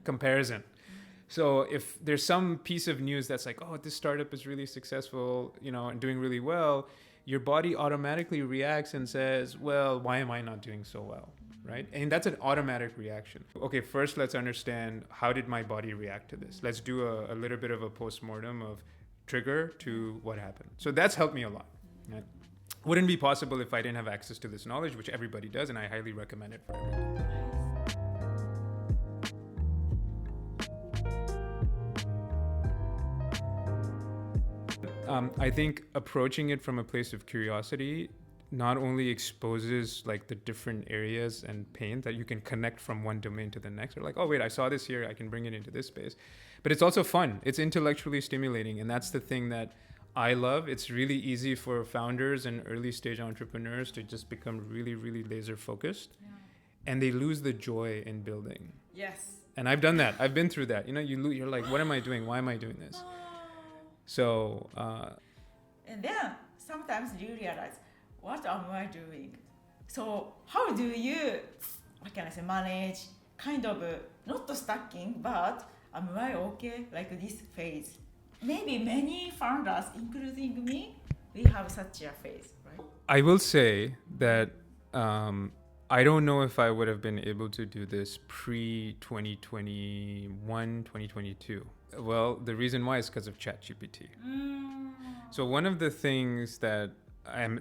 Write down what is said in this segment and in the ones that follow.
comparison. So if there's some piece of news that's like, oh, this startup is really successful, and doing really well, your body automatically reacts and says, well, why am I not doing so well? Right? And that's an automatic reaction. Okay, first let's understand, how did my body react to this? Let's do a little bit of a postmortem of trigger to what happened. So that's helped me a lot. Right? Wouldn't be possible if I didn't have access to this knowledge, which everybody does, and I highly recommend it for everyone. I think approaching it from a place of curiosity not only exposes like the different areas and pain that you can connect from one domain to the next, or like, oh wait, I saw this here, I can bring it into this space. But it's also fun. It's intellectually stimulating, and that's the thing that I love. It's really easy for founders and early stage entrepreneurs to just become really, really laser focused, and they lose the joy in building. Yes. And I've done that. I've been through that. You're like, what am I doing? Why am I doing this? So, and then sometimes you realize, what am I doing? So how do you, what can I say, manage kind of not stacking, but am I okay like this phase? Maybe many founders, including me, we have such a phase, right? I will say that I don't know if I would have been able to do this pre-2021, 2022. Well, the reason why is because of ChatGPT. So one of the things that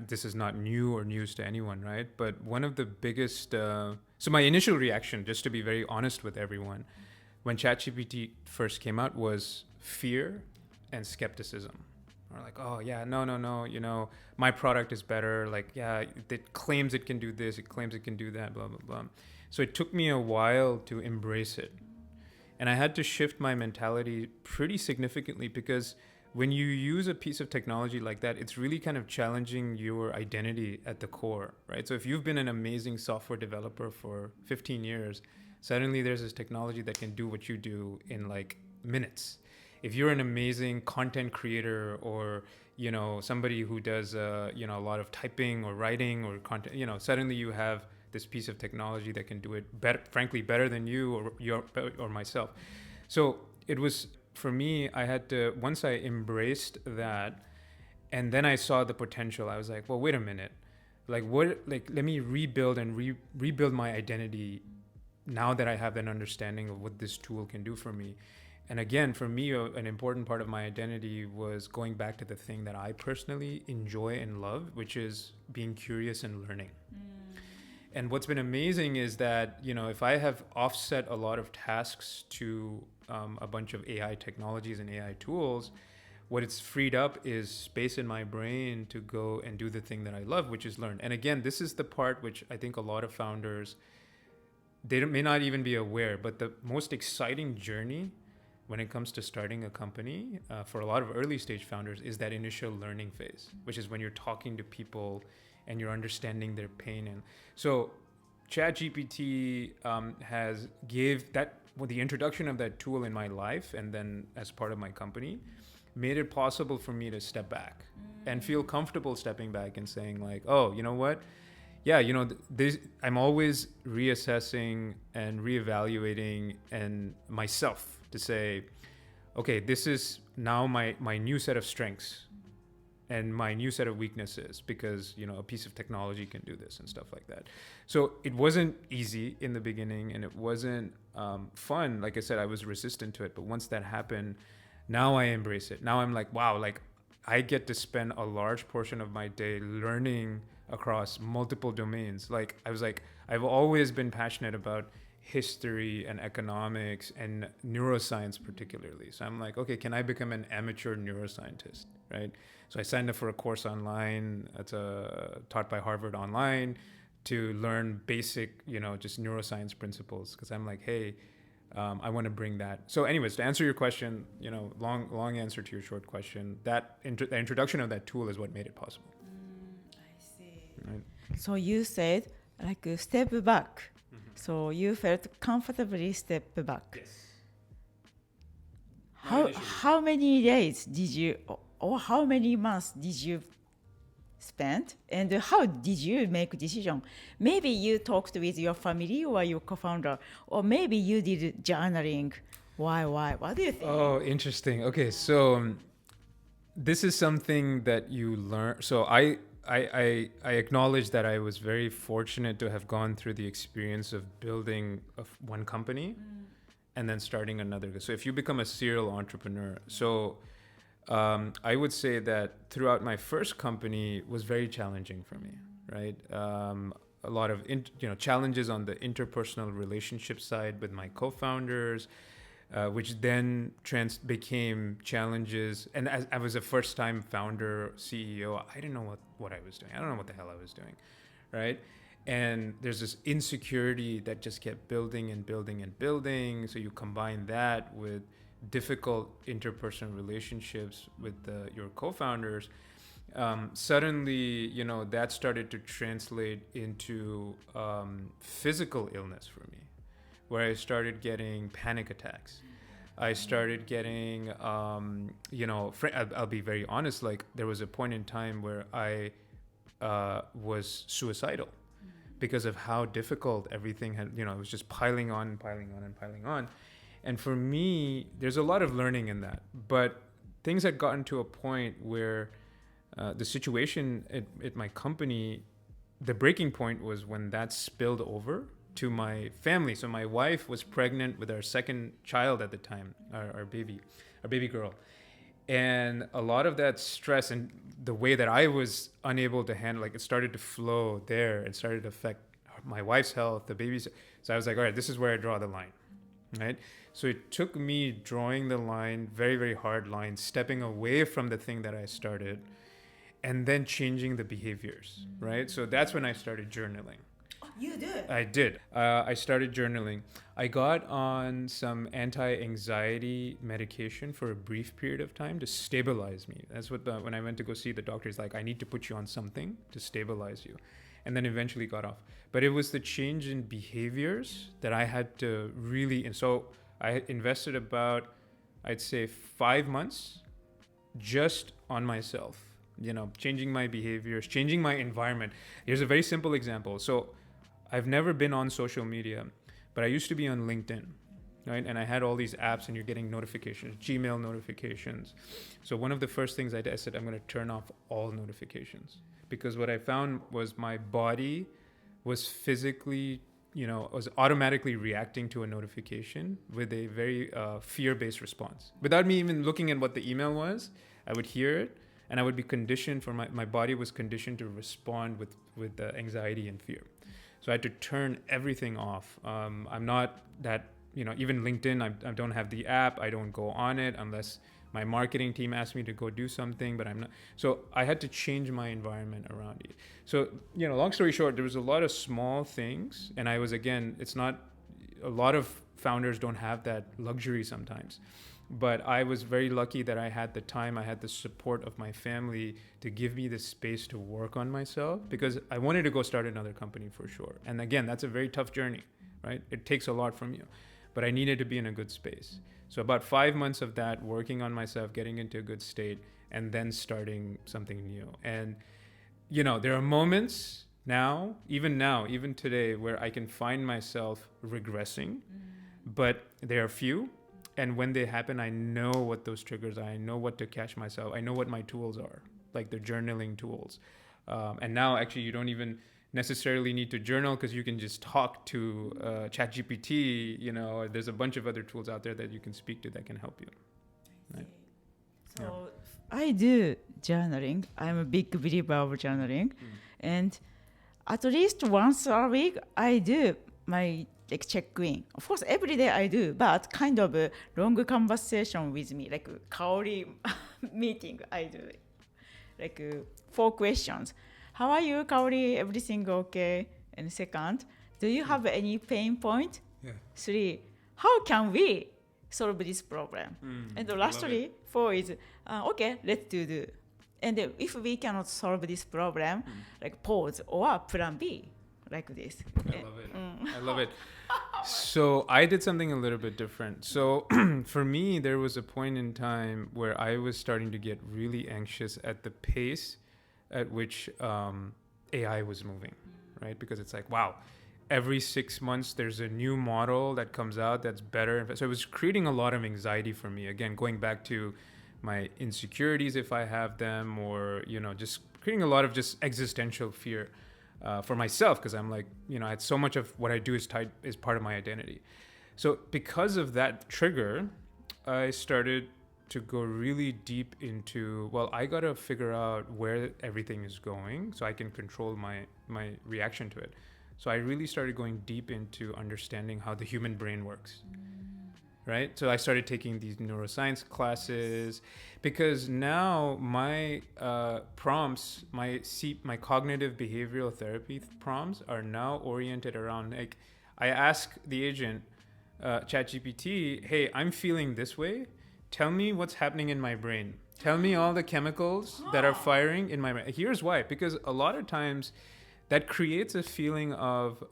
this is not new or news to anyone, right? But one of the biggest, so my initial reaction, just to be very honest with everyone, when ChatGPT first came out was fear and skepticism. Or like, oh yeah, no, my product is better. Like, yeah, it claims it can do this, it claims it can do that, blah, blah, blah. So it took me a while to embrace it. And I had to shift my mentality pretty significantly, because when you use a piece of technology like that, it's really kind of challenging your identity at the core, right? So if you've been an amazing software developer for 15 years, suddenly there's this technology that can do what you do in like minutes. If you're an amazing content creator, or somebody who does a lot of typing or writing or content, suddenly you have this piece of technology that can do it better, frankly better than you or myself. So it was, for me, I had to, once I embraced that, and then I saw the potential, I was like, well, wait a minute, let me rebuild and rebuild my identity now that I have an understanding of what this tool can do for me. And again, for me, an important part of my identity was going back to the thing that I personally enjoy and love, which is being curious and learning. And what's been amazing is that, if I have offset a lot of tasks to a bunch of AI technologies and AI tools, what it's freed up is space in my brain to go and do the thing that I love, which is learn. And again, this is the part which I think a lot of founders, they may not even be aware, but the most exciting journey when it comes to starting a company for a lot of early stage founders is that initial learning phase, which is when you're talking to people and you're understanding their pain. And so ChatGPT has gave that, the introduction of that tool in my life, and then as part of my company, made it possible for me to step back and feel comfortable stepping back and saying like, oh, you know what? Yeah, I'm always reassessing and reevaluating and myself to say, okay, this is now my new set of strengths and my new set of weaknesses, because a piece of technology can do this and stuff like that. So it wasn't easy in the beginning, and it wasn't fun. Like I said, I was resistant to it, but once that happened, now I embrace it. Now I'm like, wow, like I get to spend a large portion of my day learning across multiple domains. Like I've always been passionate about history and economics and neuroscience particularly. So I'm like, okay, can I become an amateur neuroscientist, right? So I signed up for a course online that's taught by Harvard online to learn basic, just neuroscience principles, because I'm like, hey, I want to bring that. So anyways, to answer your question, long answer to your short question, the introduction of that tool is what made it possible. I see. Right? So you said like a step back. So you felt comfortably step back. Yes. How many days did you, or how many months did you spent, and how did you make decision? Maybe you talked with your family or your co-founder, or maybe you did journaling. Why? What do you think? Oh, interesting. Okay, so this is something that you learn. So I acknowledge that I was very fortunate to have gone through the experience of building one company and then starting another. So if you become a serial entrepreneur, so I would say that throughout my first company was very challenging for me, right? A lot of challenges on the interpersonal relationship side with my co-founders, which then became challenges. And as I was a first-time founder, CEO, I didn't know what I was doing. I don't know what the hell I was doing, right? And there's this insecurity that just kept building and building and building. So you combine that with difficult interpersonal relationships with your co-founders. Suddenly, that started to translate into physical illness for me, where I started getting panic attacks. I started getting, I'll be very honest, like there was a point in time where I was suicidal because of how difficult everything had, it was just piling on and piling on and piling on. And for me, there's a lot of learning in that. But things had gotten to a point where the situation at my company, the breaking point was when that spilled over to my family. So my wife was pregnant with our second child at the time, our baby girl. And a lot of that stress and the way that I was unable to handle, like it started to flow there. It started to affect my wife's health, the baby's. So I was like, all right, this is where I draw the line, right? So it took me drawing the line, very, very hard line, stepping away from the thing that I started and then changing the behaviors, right? So that's when I started journaling. You did? I did. I started journaling. I got on some anti-anxiety medication for a brief period of time to stabilize me. That's what when I went to go see the doctor, he's like, I need to put you on something to stabilize you. And then eventually got off. But it was the change in behaviors that I had to really, and so I invested about, I'd say 5 months just on myself, changing my behaviors, changing my environment. Here's a very simple example. So I've never been on social media, but I used to be on LinkedIn, right? And I had all these apps and you're getting notifications, Gmail notifications. So one of the first things I did, I said, I'm going to turn off all notifications, because what I found was my body was physically, was automatically reacting to a notification with a very fear-based response. Without me even looking at what the email was, I would hear it and I would be conditioned my body was conditioned to respond with anxiety and fear. So I had to turn everything off. I'm not that, even LinkedIn, I don't have the app. I don't go on it unless my marketing team asked me to go do something, but I'm not. So I had to change my environment around it. So, long story short, there was a lot of small things. And I was, again, it's not, a lot of founders don't have that luxury sometimes. But I was very lucky that I had the time, I had the support of my family to give me the space to work on myself, because I wanted to go start another company for sure. And again, that's a very tough journey, right? It takes a lot from you, but I needed to be in a good space. So about 5 months of that, working on myself, getting into a good state, and then starting something new. And, there are moments even today, where I can find myself regressing, but there are few. And when they happen, I know what those triggers are. I know what to catch myself. I know what my tools are, like the journaling tools. And now actually you don't even necessarily need to journal, because you can just talk to ChatGPT, or there's a bunch of other tools out there that you can speak to that can help you. Right? So I do journaling. I'm a big believer of journaling. And at least once a week, I do my check-in. Of course, every day I do, but kind of a long conversation with me, like Kaori meeting I do. Like 4 questions. How are you, Kaori? Everything okay? And second, do you have any pain point? Yeah. 3, how can we solve this problem? And lastly, 4 is, okay, let's do. And if we cannot solve this problem, like pause or plan B, like this. I love it. I love it. So I did something a little bit different. So for me, there was a point in time where I was starting to get really anxious at the pace at which AI was moving, right? Because it's like, wow, every 6 months there's a new model that comes out that's better. So it was creating a lot of anxiety for me. Again, going back to my insecurities if I have them, or just creating a lot of just existential fear for myself, because I'm like, I had so much of what I do is part of my identity. So because of that trigger, I started to go really deep into, well, I got to figure out where everything is going so I can control my reaction to it. So I really started going deep into understanding how the human brain works. Right? So I started taking these neuroscience classes, because now my prompts, my cognitive behavioral therapy prompts are now oriented around, like, I ask the agent, ChatGPT, hey, I'm feeling this way. Tell me what's happening in my brain. Tell me all the chemicals that are firing in my brain. Here's why. Because a lot of times that creates a feeling of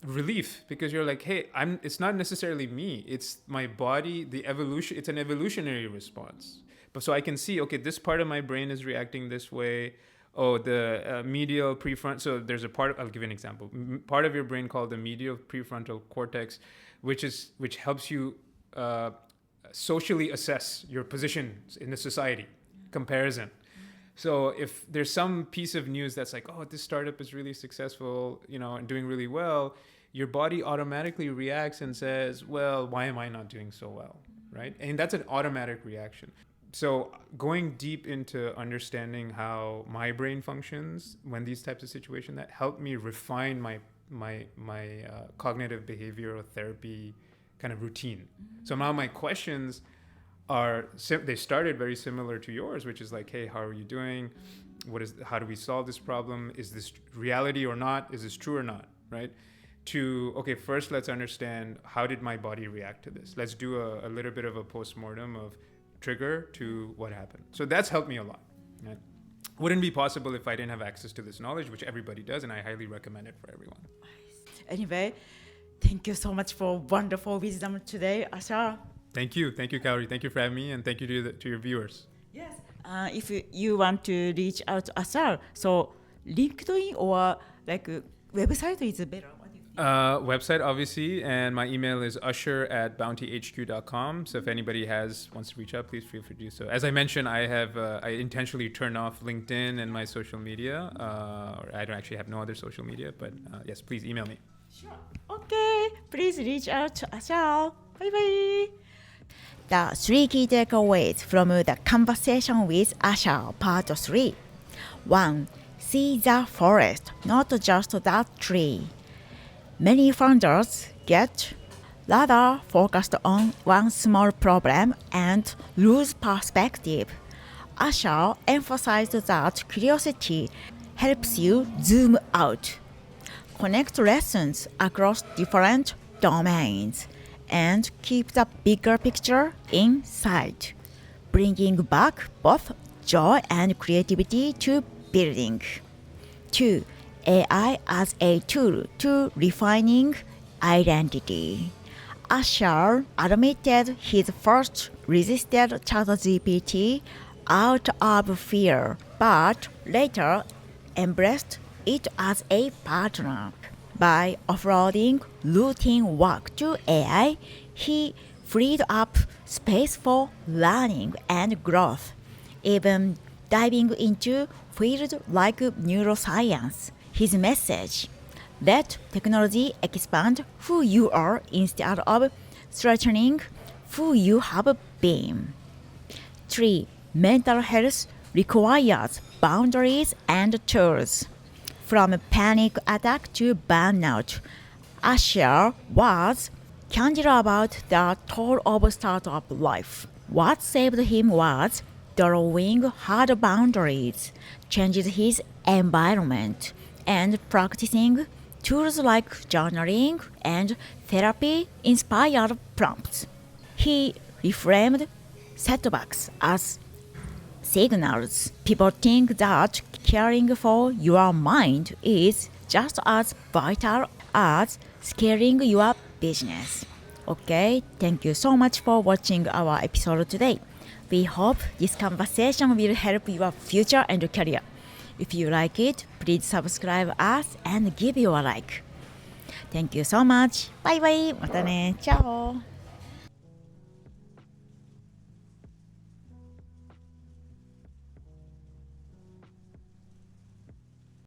relief, because you're like, hey, it's not necessarily me, it's my body, the evolution, it's an evolutionary response. But so I can see, okay, this part of my brain is reacting this way. Oh, the medial prefrontal, so there's a part, I'll give you an example, part of your brain called the medial prefrontal cortex, which helps you socially assess your position in the society, comparison. So if there's some piece of news that's like, oh, this startup is really successful, and doing really well, your body automatically reacts and says, well, why am I not doing so well, right? And that's an automatic reaction. So going deep into understanding how my brain functions when these types of situations, that helped me refine my cognitive behavioral therapy kind of routine. So now my questions they started very similar to yours, which is like, hey, how are you doing? How do we solve this problem? Is this reality or not? Is this true or not, right? Okay, first let's understand, how did my body react to this? Let's do a little bit of a postmortem of trigger to what happened. So that's helped me a lot. Right? Wouldn't be possible if I didn't have access to this knowledge, which everybody does, and I highly recommend it for everyone. Anyway, thank you so much for wonderful wisdom today, Ashar. Thank you, Kaori. Thank you for having me, and thank you to your viewers. Yes. If you want to reach out to Ashar, so LinkedIn or like website is better. What do you think? Website, obviously, and my email is usher@bountyhq.com. So if anybody wants to reach out, please feel free to do so. As I mentioned, I intentionally turned off LinkedIn and my social media. I don't actually have no other social media, but yes, please email me. Sure. Okay. Please reach out to Ashar. Bye bye. The 3 key takeaways from the conversation with Ashar, part 3. 1. See the forest, not just that tree. Many founders get rather focused on one small problem and lose perspective. Ashar emphasized that curiosity helps you zoom out, connect lessons across different domains, and keep the bigger picture in sight, bringing back both joy and creativity to building. 2. AI as a tool to refining identity. Ashar admitted his first resisted ChatGPT out of fear, but later embraced it as a partner. By offloading routine work to AI, he freed up space for learning and growth, even diving into fields like neuroscience. His message: let technology expand who you are instead of threatening who you have been. 3. Mental health requires boundaries and tools. From panic attack to burnout, Ashar was candid about the toll of startup life. What saved him was drawing hard boundaries, changing his environment, and practicing tools like journaling and therapy-inspired prompts. He reframed setbacks as signals, pivoting that caring for your mind is just as vital as scaling your business. Okay, thank you so much for watching our episode today. We hope this conversation will help your future and career. If you like it, please subscribe us and give your like. Thank you so much. Bye bye. またね。チャオ。